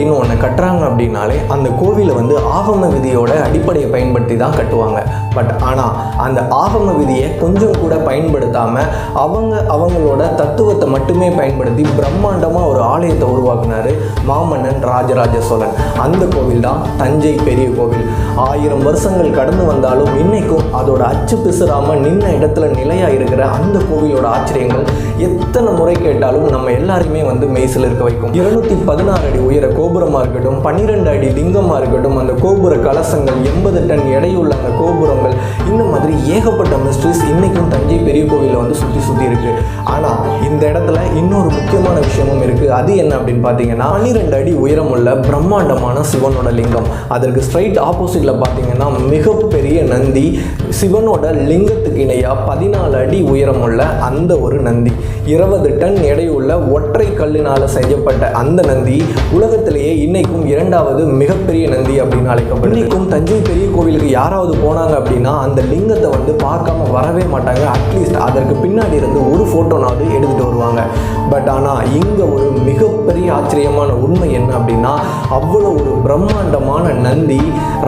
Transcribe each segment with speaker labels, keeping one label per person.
Speaker 1: அப்படின்னு ஒன்று கட்டுறாங்க அப்படின்னாலே அந்த கோவிலை வந்து ஆகம விதியோட அடிப்படையை பயன்படுத்தி தான் கட்டுவாங்க. பட் ஆனால் அந்த ஆகம விதியை கொஞ்சம் கூட பயன்படுத்தாமல் அவங்களோட தத்துவத்தை மட்டுமே பயன்படுத்தி பிரம்மாண்டமாக ஒரு ஆலயத்தை உருவாக்குனார் மாமன்னன் ராஜராஜ சோழன். அந்த கோவில் தான் தஞ்சை பெரிய கோவில். 1000 வருஷங்கள் கடந்து வந்தாலும் இன்னைக்கும் அதோட அச்சு பிசுறாமல் நின்ன இடத்துல நிலையாக இருக்கிற அந்த கோவிலோட ஆச்சரியங்கள் எத்தனை முறை கேட்டாலும் நம்ம எல்லாருமே வந்து மெய்சில் இருக்க வைக்கும். 216 அடி உயர கோபுரமாக இருக்கட்டும், 12 அடி லிங்கமாக இருக்கட்டும், அந்த கோபுர கலசங்கள், 80 டன் எடையுள்ள அந்த கோபுரங்கள், இந்த மாதிரி ஏகப்பட்ட மிஸ்ட்ரிஸ் இன்னைக்கும் தஞ்சை பெரிய கோவிலில் வந்து சுற்றி இருக்கு. ஆனால் இந்த இடத்துல இன்னொரு முக்கியமான விஷயமும் இருக்கு. அது என்ன அப்படின்னு பார்த்தீங்கன்னா 12 அடி உயரமுள்ள பிரம்மாண்டமான சிவனோட லிங்கம். அதற்கு ஸ்ட்ரைட் ஆப்போசிட்ல பார்த்தீங்கன்னா மிகப்பெரிய நந்தி, சிவனோட லிங்கத்துக்கு இணையா 14 அடி உயரமுள்ள அந்த ஒரு நந்தி, 20 டன் எடையுள்ள ஒற்றை கல்லினால் செய்யப்பட்ட அந்த நந்தி உலகத்திலேயே இன்னைக்கும் 2வது மிகப்பெரிய நந்தி அப்படின்னு அழைக்கப்படுது. இன்னைக்கும் தஞ்சை பெரிய கோவிலுக்கு யாராவது போனாங்க அப்படின்னா அந்த லிங்கத்தை வந்து பார்க்காம வரவே மாட்டாங்க. அட்லீஸ்ட் அதற்கு பின்னாடி இருந்து ஒரு ஃபோட்டோனாவது எடுத்துகிட்டு வருவாங்க. பட் ஆனால் இங்கே ஒரு மிகப்பெரிய ஆச்சரியமான உண்மை என்ன அப்படின்னா, அவ்வளோ ஒரு பிரம்மாண்டமான நந்தி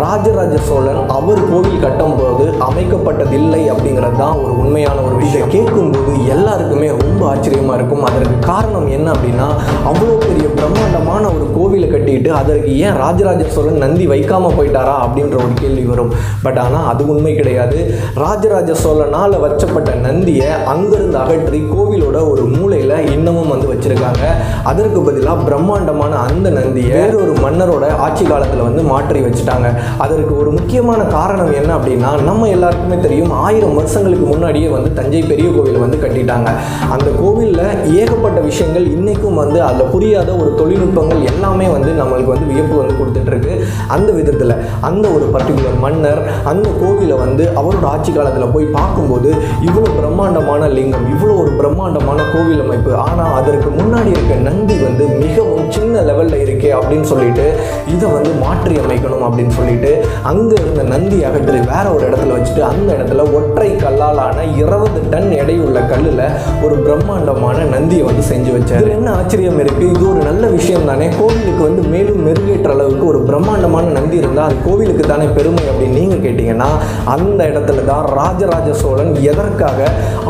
Speaker 1: ராஜராஜ சோழன் அவர் கோவில் கட்டும் போது அமைக்கப்பட்டதில்லை அப்படிங்கிறது தான் ஒரு உண்மையான ஒரு விஷயம். கேட்கும்போது எல்லாருக்குமே ரொம்ப ஆச்சரியமாக இருக்கும். அதற்கு காரணம் என்ன அப்படின்னா, அவ்வளோ பெரிய பிரம்மாண்டமான ஒரு கோவிலை கட்டிட்டு அதற்கு ஏன் ராஜராஜ சோழன் நந்தி வைக்காமல் போயிட்டாரா அப்படின்ற ஒரு கேள்வி வரும். பட் ஆனால் அது உண்மை கிடையாது. ராஜராஜ சோழனால் வச்சப்பட்ட நந்தியை அங்கிருந்து அகற்றி கோவிலோட ஒரு மூலையில் இன்னமும் வந்து வச்சிருக்காங்க. அதற்கு பதிலாக பிரம்மாண்டமான அந்த நந்தியை வேறொரு மன்னரோட ஆட்சி காலத்தில் வந்து மாற்றி வச்சுட்டாங்க. அதற்கு ஒரு முக்கியமான காரணம் என்ன அப்படின்னா, நம்ம எல்லாருக்குமே தெரியும், 1000 வருஷங்களுக்கு முன்னாடியே வந்து தஞ்சை பெரிய கோவில் வந்து கட்டிட்டாங்க. அந்த கோவிலில் ஏகப்பட்ட விஷயங்கள் இன்னைக்கும் வந்து அதில் புரியாத ஒரு தொழில்நுட்பங்கள் எல்லாமே வந்து நம்மளுக்கு வந்து வியப்பு வந்து கொடுத்துட்ருக்கு. அந்த விதத்தில் அந்த ஒரு பர்டிகுலர் மன்னர் அந்த கோவிலை வந்து அவரோட ஆட்சி காலத்தில் போய் பார்க்கும்போது இவ்வளோ பிரம்மாண்டமான லிங்கம், இவ்வளோ ஒரு பிரம்மாண்டமான கோவில் அமைப்பு, ஆனால் அதற்கு முன்னாடி இருக்க நந்தி வந்து மிகவும் சின்ன லெவலில் இருக்கே அப்படின்னு சொல்லிட்டு இதை வந்து மாற்றி அமைக்கணும் அப்படின்னு சொல்லிட்டு அங்கே இருந்த நந்தி அகற்றி வேற ஒரு இடத்துல வச்சுட்டு அந்த இடத்துல ஒற்றை கல்லாலான 20 டன் எடையுள்ள கல்லில் ஒரு பிரம்மாண்டமான நந்தியை வந்து செஞ்சு வச்சார். என்ன ஆச்சரியம் இருக்கு, இது ஒரு நல்ல விஷயம் தானே. கோவிலுக்கு வந்து மேலும் மெருகேற்ற அளவுக்கு ஒரு பிரம்மாண்டமான நந்தி இருந்தால் அது கோவிலுக்கு தானே பெருமை அப்படின்னு நீங்கள் கேட்டிங்கன்னா, அந்த இடத்துல தான் ராஜராஜ சோழன் எதற்காக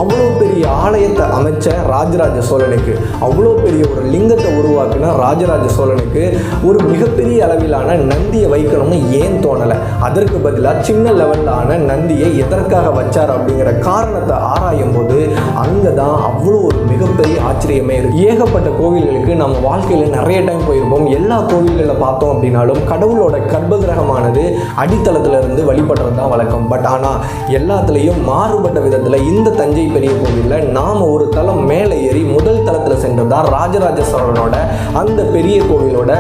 Speaker 1: அவ்வளோ பெரிய ஆலயத்தை அமைச்ச ராஜராஜ சோழனுக்கு, அவ்வளோ பெரிய ஒரு லிங்கத்தை உருவாக்கின ராஜராஜ சோழனுக்கு ஒரு மிகப்பெரிய அளவிலான நந்தியை வைக்கணும்னு ஏன் தோணலை? அதற்கு பதிலாக சின்ன லெவலான நந்தியை எதற்காக வச்சார் அப்படிங்கிற காரணத்தை ஆராயும் போது அங்கே தான் அவ்வளோ ஒரு மிகப்பெரிய ஆச்சரியமே இருக்கு. ஏகப்பட்ட கோவில்களுக்கு நம்ம வாழ்க்கையில் நிறைய டைம் போயிருப்போம். எல்லா கோவில்களில் பார்த்தோம் அப்படின்னாலும் கடவுளோட கர்ப்பகிரகமானது அடித்தளத்தில் இருந்து வழிபடுறது தான் வழக்கம். பட் ஆனால் எல்லாத்துலேயும் மாறுபட்ட விதத்தில் இந்த தஞ்சை பெரிய கோவிலில் நாம் ஒரு தளம் மேலே ஏறி முதல் தளத்தில் சென்றதான் ராஜராஜ சோழனோட அந்த பெரிய கோவிலோட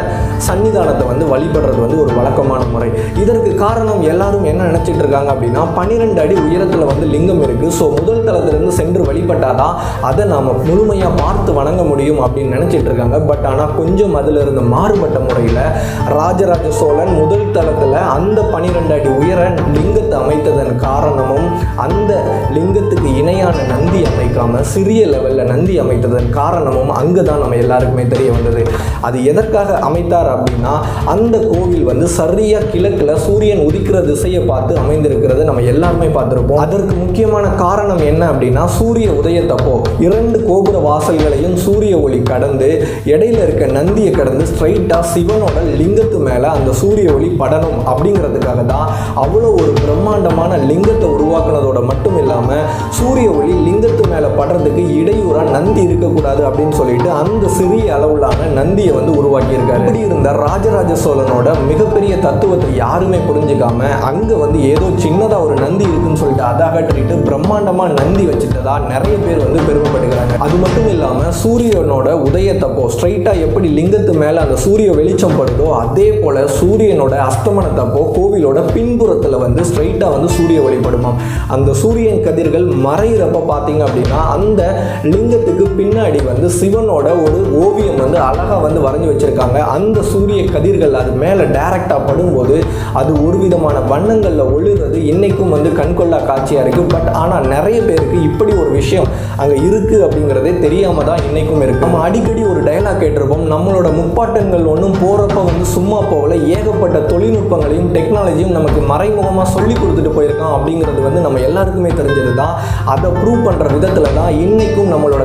Speaker 1: சன்னிதானத்தை வந்து வழிபடுறது வந்து ஒரு வழக்கமான முறை. இதற்கு காரணம் எல்லாரும் என்ன நினச்சிட்டு இருக்காங்க அப்படின்னா, 12 அடி உயரத்தில் வந்து லிங்கம் இருக்குது, ஸோ முதல் தளத்திலிருந்து சென்று வழிபட்டாதான் அதை நாம் முழுமையாக பார்த்து வணங்க முடியும் அப்படின்னு நினச்சிட்டு இருக்காங்க. பட் ஆனால் கொஞ்சம் அதில் இருந்து மாறுபட்ட முறையில் ராஜராஜ சோழன் முதல் தளத்தில் அந்த 12 அடி உயர லிங்கத்தை அமைத்ததன் காரணமும் அந்த லிங்கத்துக்கு இணையான நந்தி அமைக்காமல் சிறிய லெவலில் நந்தி அமைத்ததன் காரணமும் அங்கே தான் நம்ம எல்லாருக்குமே தெரிய வந்தது. அது எதற்காக அமைத்தார் அப்படின்னா, அந்த கோவில் வந்து சரியாக கிழக்கில் சூரியன் உதிக்கிற திசையை பார்த்து அமைந்திருக்கிறது நம்ம எல்லாருமே பார்த்துருப்போம். அதற்கு முக்கியமான காரணம் என்ன அப்படின்னா, சூரிய உதயத்தப்போ 2 கோபுர வாசல்களையும் சூரிய ஒளி கடந்து இடையில இருக்க நந்தியை கடந்து ஸ்ட்ரைட்டாக சிவனோட லிங்கத்து மேலே அந்த சூரிய ஒளி படணும் அப்படிங்கிறதுக்காக தான் அவ்வளோ ஒரு பிரம்மாண்டமான லிங்கத்தை உருவாக்குனதோட மட்டும் இல்லாமல் சூரிய ஒளி லிங்கத்து மேலே படுறதுக்கு இடையூறாக நந்தி இருக்கக்கூடாது அப்படின்னு சொல்லிட்டு அந்த சிறிய அளவிலான நந்தியை வந்து உருவாக்கியிருக்காரு. இப்படி இருந்த ராஜராஜ சோழனோட மிகப்பெரிய தத்துவத்தை யாருமே புரிஞ்சுக்காம அங்கே வந்து ஏதோ சின்னதாக ஒரு நந்தி இருக்குன்னு சொல்லிட்டு அதை அகற்றிட்டு பிரம்மாண்டமாக நந்தி வச்சுட்டதா நிறைய பேர் வந்து பெருமைப்படுகிறாங்க. அது மட்டும் இல்லாமல் சூரியனோட உதயத்தப்போ ஸ்ட்ரைட்டாக எப்படி லிங்கத்து மேலே அந்த சூரிய வெளிச்சம் படுதோ அதே போல் சூரியனோட அஸ்தமனத்தப்போ கோவிலோட பின்புறத்தில் வந்து ஸ்ட்ரைட்டாக வந்து சூரிய வழிபடுமாம். அந்த சூரியன் கதிர்கள் மறைகிறப்ப பார்த்தீங்க அப்படின்னா அந்த லிங்கத்துக்கு பின்னாடி வந்து சிவனோட ஒரு ஓவியம் வந்து அழகாக வந்து வரைஞ்சி வச்சுருக்காங்க. அந்த சூரிய கதிர்கள் அது மேலே டைரெக்டாக படும்போது அது ஒரு விதமான வண்ணங்களில் ஒளிர்றது இன்றைக்கும் வந்து கண்கொள்ளா காட்சியாக இருக்குது. பட் ஆனால் நிறைய பேருக்கு இப்படி ஒரு விஷயம் அங்கே இருக்குது அப்படிங்கிறதே தெரியாமல் தான் இன்றைக்கும் இருக்குது. நம்ம அடிக்கடி ஒரு டயலாக் கேட்டிருப்போம், நம்மளோட முப்பாட்டன்கள் ஒன்றும் போகிறப்ப வந்து சும்மா போகல, ஏகப்பட்ட தொழில்நுட்பங்களையும் டெக்னாலஜியும் நமக்கு மறைமுகமாக சொல்லி கொடுத்துட்டு போயிருக்கான் அப்படிங்கிறது வந்து நம்ம எல்லாருக்குமே தெரிஞ்சது தான். அதை ப்ரூவ் பண்ணுற விதத்தில் தான் இன்றைக்கும் நம்மளோட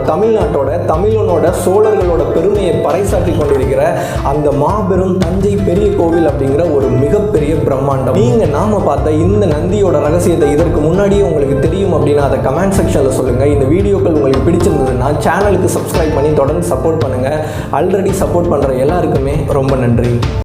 Speaker 1: தமிழனோட சோழர்களோட பெருமையை பறைசாற்றி கொண்டிருக்கிற அந்த மாபெரும் தஞ்சை பெரிய கோவில் அப்படிங்கிற ஒரு மிகப்பெரிய பிரம்மாண்டம். நீங்கள் நாம பார்த்த இந்த நந்தியோட ரகசியத்தை இதற்கு முன்னாடியே உங்களுக்கு தெரியும் அப்படின்னா அதை கமெண்ட் செக்ஷனில் சொல்லுங்கள். இந்த வீடியோக்கள் உங்களுக்கு பிடிச்சிருந்ததுன்னா சேனலுக்கு சப்ஸ்கிரைப் பண்ணி தொடர்ந்து சப்போர்ட் பண்ணுங்கள். ஆல்ரெடி சப்போர்ட் பண்ணுற எல்லாருக்குமே ரொம்ப நன்றி.